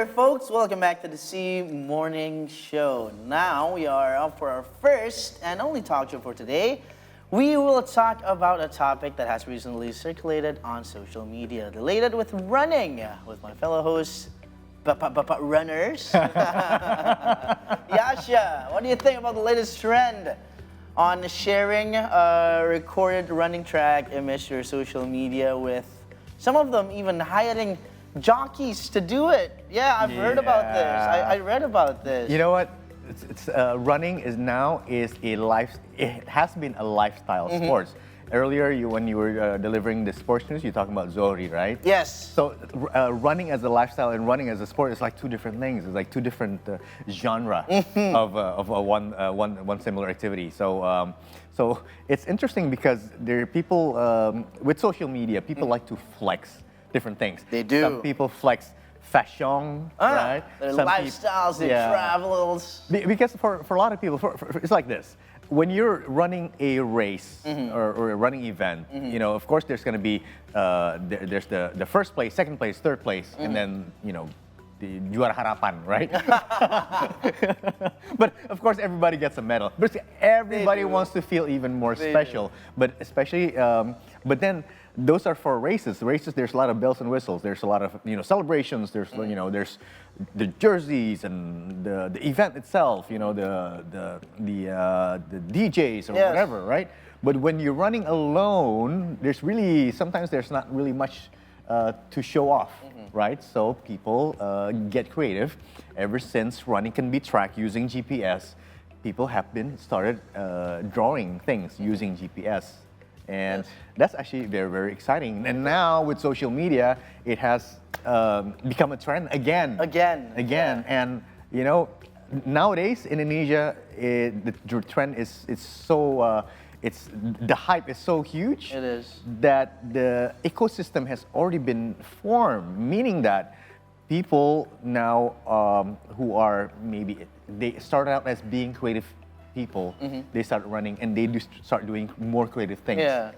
there, folks. Welcome back to the C Morning Show. Now we are up for our first and only talk show for today. We will talk about a topic that has recently circulated on social media, related with running, with my fellow hosts, runners. Yasha, what do you think about the latest trend on sharing a recorded running track image to your social media, with some of them even hiring jockeys to do it? Yeah, I've heard about this. I read about this. You know what? Running is a life. It has been a lifestyle sport. Earlier, when you were delivering the sports news, you're talking about Zohri, right? Yes. So running as a lifestyle and running as a sport is like two different things. It's like two different genre of one similar activity. So it's interesting because there are people with social media. People like to flex different things. They do. Some people flex fashion, right? Their Some lifestyles, their travels. Because for a lot of people, it's like this. When you're running a race or a running event, you know, of course, there's going to be there's the first place, second place, third place, and then the juara harapan, right? But of course, everybody gets a medal. But everybody wants to feel even more special. But especially, but then those are for races. Races, there's a lot of bells and whistles. There's a lot of celebrations. There's there's the jerseys and the event itself. The DJs or whatever, right? But when you're running alone, sometimes there's not really much to show off, right? So people get creative. Ever since running can be tracked using GPS, people have started drawing things using GPS. And that's actually very, very exciting. And now with social media, it has become a trend again. Yeah. And nowadays in Indonesia, the trend is so the hype is so huge. It is. That the ecosystem has already been formed, meaning that people now who are they started out as being creative people, they start running and they start doing more creative things. Yeah.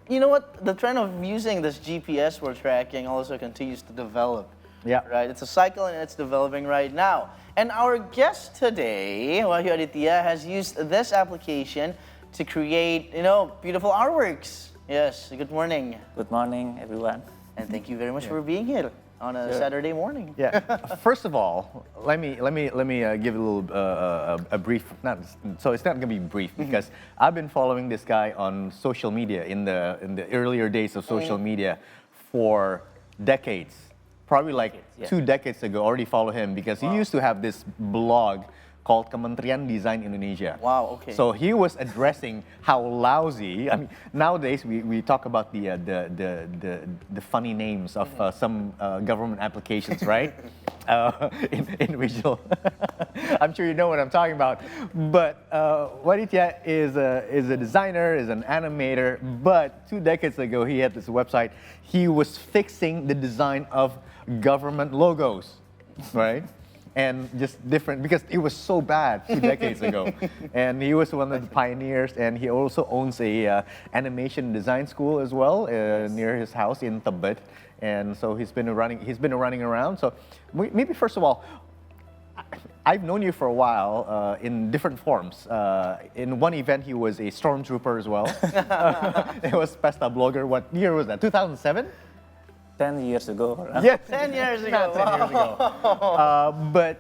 You know what? The trend of using this GPS for tracking also continues to develop. Yeah. Right? It's a cycle and it's developing right now. And our guest today, Wahyu Aditya, has used this application to create, beautiful artworks. Yes. Good morning. Good morning, everyone. And thank you very much for being here on a Saturday morning. Yeah. First of all, let me give a little a brief. So it's not gonna be brief because I've been following this guy on social media in the earlier days of social media for decades. Probably like 2 decades ago. Already follow him because he used to have this blog called Kementerian Desain Indonesia. Wow, okay. So he was addressing how lousy. I mean, nowadays we talk about the funny names of some government applications, right? In visual. I'm sure you know what I'm talking about. But Aditya is a designer, is an animator. But 2 decades ago, he had this website. He was fixing the design of government logos, right? And just different, because it was so bad 2 decades ago. And he was one of the pioneers, and he also owns a animation design school as well near his house in Tebet. And so he's been running around. So maybe first of all, I've known you for a while in different forms. In one event, he was a stormtrooper as well. It was Pesta Blogger. What year was that? 2007? 10 years ago. Yeah, 10 years ago. 10 years ago. But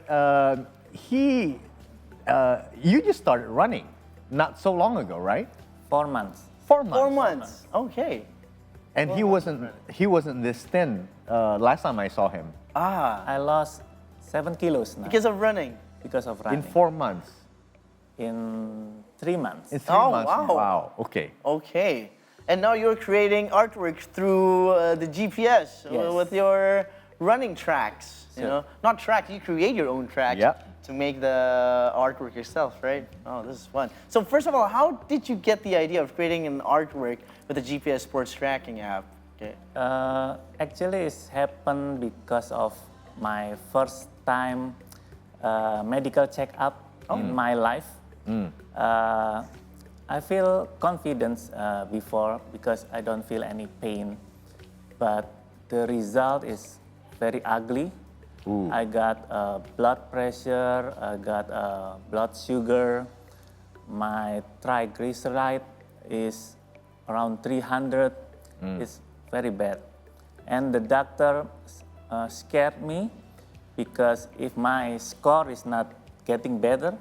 you just started running not so long ago, right? 4 months. 4 months. 4 months. Okay. And he wasn't this thin last time I saw him. I lost 7 kilos now. Because of running. Because of running. In 4 months. In 3 months. In 3 months. Wow. Wow. Okay. Okay. And now you're creating artwork through the GPS with your running tracks. Not tracks. You create your own tracks to make the artwork yourself, right? Oh, this is fun. So first of all, how did you get the idea of creating an artwork with a GPS sports tracking app? Okay. Actually, it's happened because of my first time medical checkup in my life. I feel confidence before because I don't feel any pain, but the result is very ugly. I got blood pressure, I got blood sugar, my triglyceride is around 300. It's very bad. And the doctor scared me because if my score is not getting better,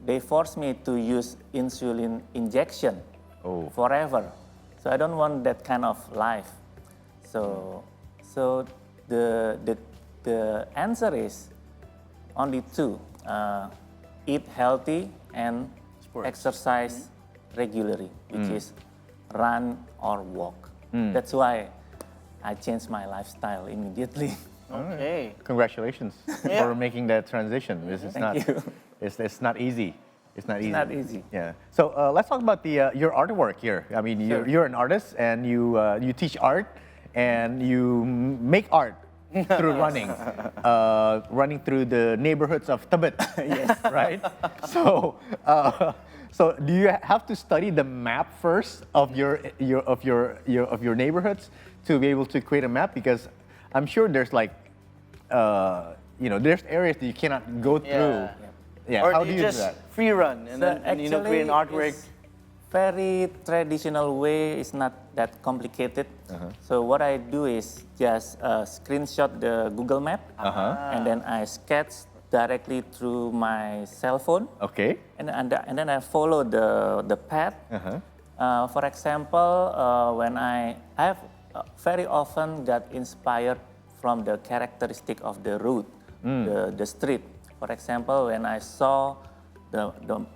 they forced me to use insulin injection forever. So I don't want that kind of life. So the answer is only two: eat healthy and exercise regularly, which is run or walk. That's why I changed my lifestyle immediately. Okay. Congratulations for making that transition. This is Thank you. It's not easy. It's not easy. Not easy. Yeah. So let's talk about your artwork here. I mean, you're an artist and you teach art and you make art through running, running through the neighborhoods of Tibet. Yes. Right. So. So do you have to study the map first of your neighborhoods to be able to create a map? Because I'm sure there's like, there's areas that you cannot go through. Yeah. Or How do you just do that? free run and then create an artwork. Very traditional way. It's not that complicated. So what I do is just screenshot the Google Map, and then I sketch directly through my cell phone. Okay. And then I follow the path. For example, when I have very often got inspired from the characteristic of the route, the street. For example, when I saw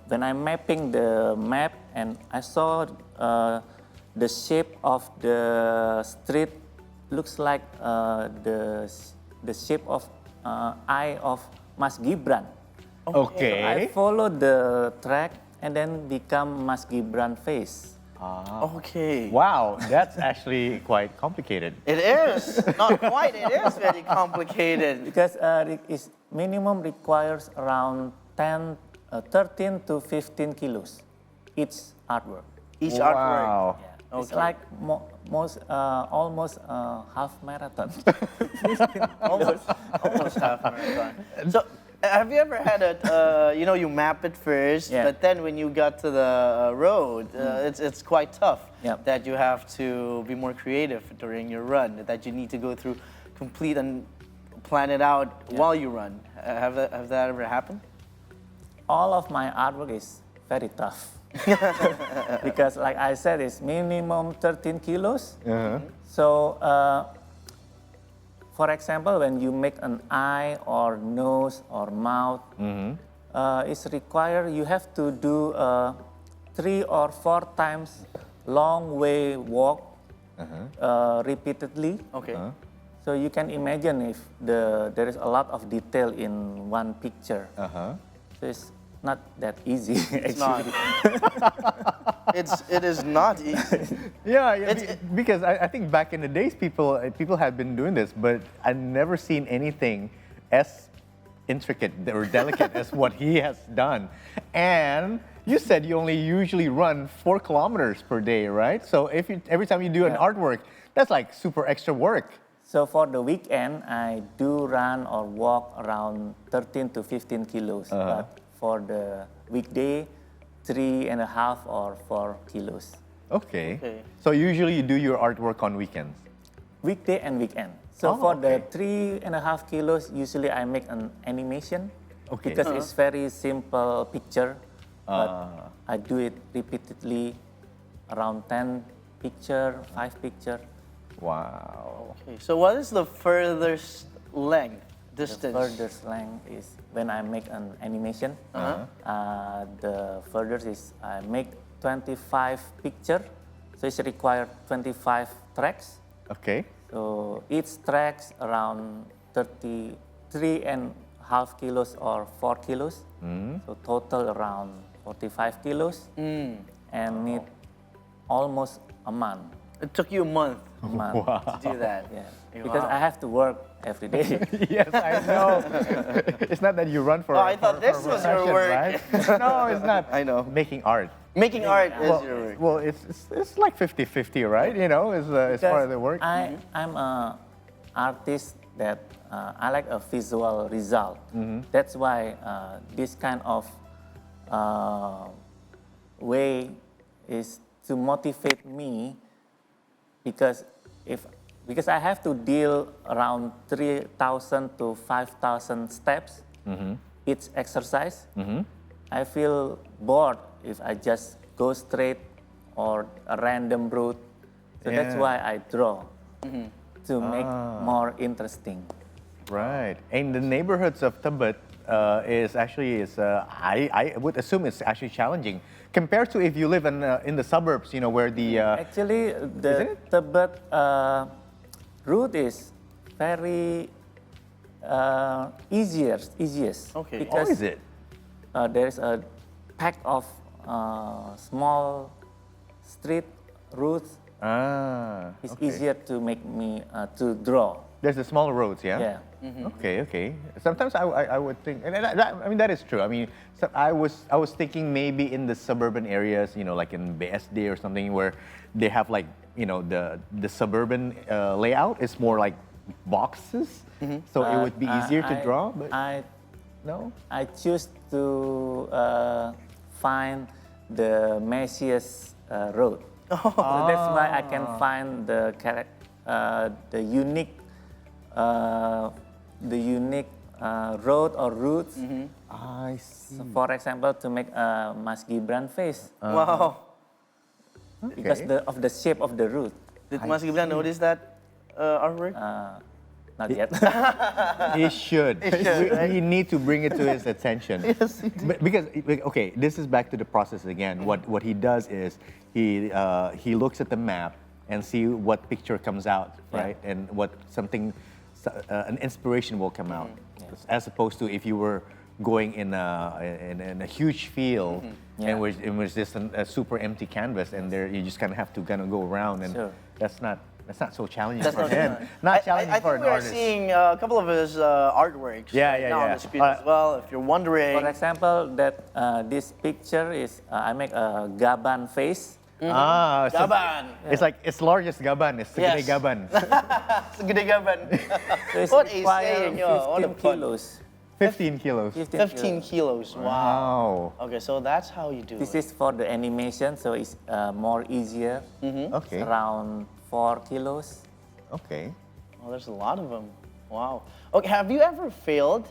when I'm mapping the map and I saw the shape of the street looks like the shape of eye of Mas Gibran. Okay. So I follow the track and then become Mas Gibran face. Okay. Wow, that's actually quite complicated. It is. Not quite. It is very complicated. Because minimum requires around 13 to 15 kilos each artwork. Each artwork. Wow. Yeah. It's like almost half marathon. Almost half marathon. So, have you ever had you map it first, but then when you got to the road, it's quite tough. That you have to be more creative during your run. That you need to go through, complete and plan it out while you run. Have that ever happened? All of my artwork is very tough. Because like I said, it's minimum 13 kilos. So, for example, when you make an eye or nose or mouth, it's required you have to do 3 or 4 times long way walk repeatedly. Okay. So you can imagine if there is a lot of detail in one picture. So it's not that easy. It's not. It is not easy. Because I think back in the days, people had been doing this, but I've never seen anything as intricate or delicate as what he has done. And you said you only usually run 4 kilometers per day, right? So every time you do an artwork, that's like super extra work. So for the weekend, I do run or walk around 13 to 15 kilos. But for the weekday, 3.5 or 4 kilos. Okay. So usually you do your artwork on weekends? Weekday and weekend. So for the 3.5 kilos, usually I make an animation. Because it's very simple picture. But I do it repeatedly, around 10 picture, 5 picture. Wow. Okay. So what is the furthest length? Distance. The furthest length is when I make an animation. The furthest is I make 25 picture, so it's required 25 tracks. Okay. So each tracks around 33.5 kilos or 4 kilos. So total around 45 kilos, and need almost a month. It took you a month To do that. Because I have to work every day. Yes, I know. It's not that you run for. I thought this was your work. Right? No, it's not. I know. Making art. Making art is your work. Well, it's like 50-50, right? You know, it's part of the work. I'm a artist that I like a visual result. That's why this kind of way is to motivate me, because I have to deal around 3,000 to 5,000 steps each exercise. I feel bored if I just go straight or a random route. So that's why I draw to make more interesting. Right. And the neighborhoods of Tebet I would assume it's actually challenging compared to if you live in the suburbs, where the... Actually, the Tebet route is very easiest. Okay. Because is it? There is a pack of small street routes. It's easier to make me to draw. There's the smaller roads, yeah? Yeah. Okay. Sometimes I would think, and that is true. I mean, so I was thinking maybe in the suburban areas, like in BSD or something, where they have like, the suburban layout is more like boxes, so it would be easier to draw. But no, I choose to find the messiest road. So that's why I can find the unique road or routes. I see. So for example, to make a Mas Gibran face, Wow. because of the shape of the route. Did Mas Gibran notice that artwork? Not yet. He should. right? We need to bring it to his attention. Yes, Because this is back to the process again. What he does is he looks at the map and see what picture comes out, right? And what an inspiration will come out, as opposed to if you were going in a huge field and it was just a super empty canvas, and there you just kind of have to go around, and that's not so challenging for him. Not challenging for an artist. I think we are seeing a couple of his artworks now on the screen as well. If you're wondering, For example, that this picture is I make a gaban face. Gaban. It's largest gaban. It's Yes. Gede gaban. Gede gaban. So it's What is require saying? What a 15 fun. kilos. 15 kilos. 15 kilos. Wow. Wow. Okay, so that's how you do This it. is for the animation, so it's more easier. Okay. Around 4 kilos. Okay. Oh, there's a lot of them. Wow. Okay, have you ever failed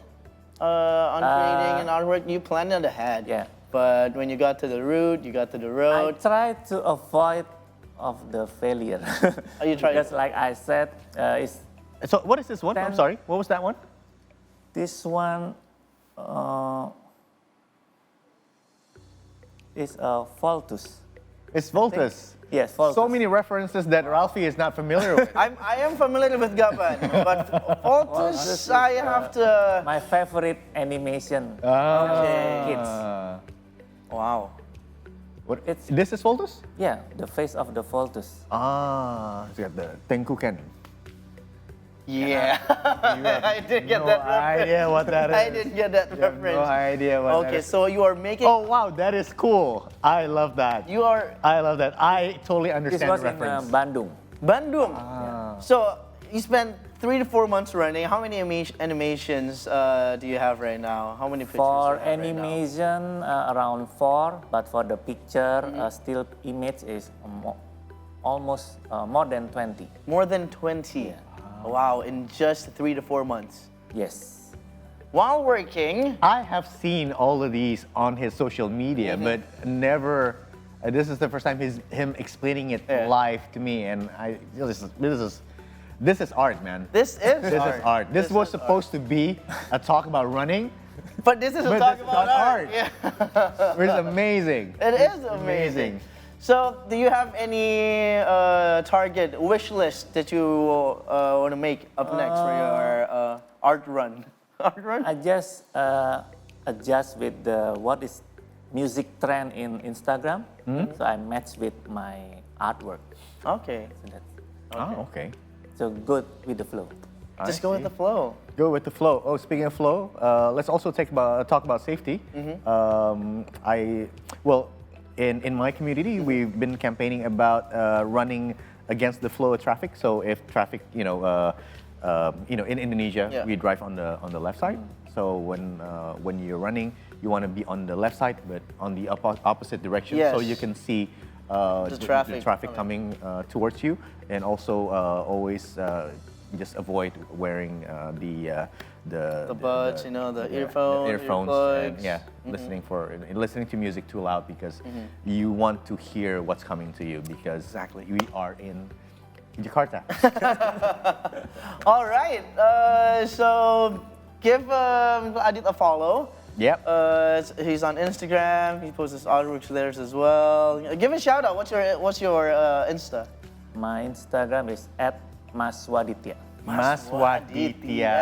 on creating an artwork? You planned it ahead. Yeah. But when you got to the route, you got to the I road. try to avoid of the failure. Oh, you try. Because like I said, it's So what is this one? I'm sorry. What was that one? this one is a Voltus. It's Voltus. Yes, Voltus. So many references that Ralphie is not familiar with. I am familiar with Gaban, but Voltus, I have to. My favorite animation. Kids. Wow. What? It's- This is Voltus? Yeah, the face of the Voltus. It's got the Tengkuken. Yeah. I did get that No reference. idea what that is. I did get that reference. No idea what that Okay, is. so you are making. Oh wow, that is cool. I love that. You are I love that. I totally This understand was the in reference. Bandung. Bandung. So you spent 3 to 4 months running. How many animations do you have right now? How many pictures? For do you have right now? animation, around 4, but for the picture, still image is almost more than 20. More than 20. Wow, in just 3 to 4 months. Yes. While working, I have seen all of these on his social media, but never. This is the first time him explaining it live to me, and this is art, man. this is This is art. This was supposed to be a talk about running, But this is a but talk this is about art. art. Yeah. It's amazing. It is amazing. So, do you have any target wish list that you want to make up next for your art run? Art run? I just adjust with what is music trend in Instagram. So I match with my artwork. Okay. So that's Okay. so good with the flow. Just go with the flow. Go with the flow. Oh, speaking of flow, let's also talk about safety. In my community, we've been campaigning about running against the flow of traffic. So if traffic, in Indonesia, we drive on the left side. So when you're running, you want to be on the left side, but on the opposite direction, so you can see the traffic coming towards you, and also always just avoid wearing the buds, the earphones, and listening to music too loud, because you want to hear what's coming to you, because we are in Jakarta. All right, so give Adit a follow. Yep. He's on Instagram. He posts his artworks there as well. Give a shout out. What's your Insta? My Instagram is @maswaditya. Maswaditya.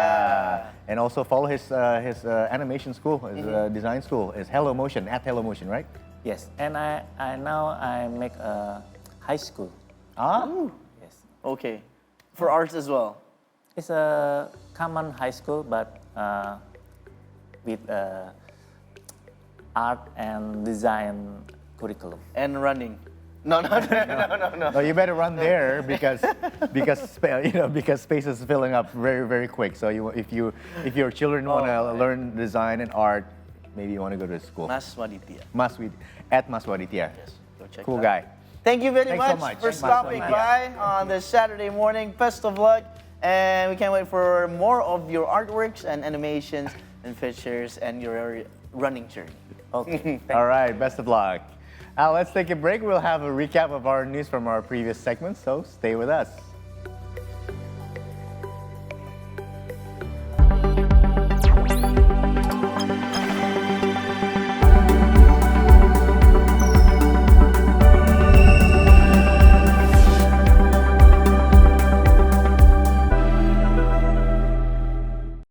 And also follow his animation school, his design school, is Hello Motion, @HelloMotion, right? Yes, and I make a high school. Yes. Okay, for arts as well. It's a common high school, but with art and design curriculum. And running. No. No, you better run there because space is filling up very, very quick. So if your children want to learn design and art, maybe you want to go to school. Maswaditya. @Maswaditya. Yes, go check cool that guy. out. Thank you very Thanks so much much. for stopping by on this Saturday morning. Best of luck, and we can't wait for more of your artworks and animations and pictures and your running journey. Okay. All right, best of luck. Let's take a break. We'll have a recap of our news from our previous segments, so stay with us.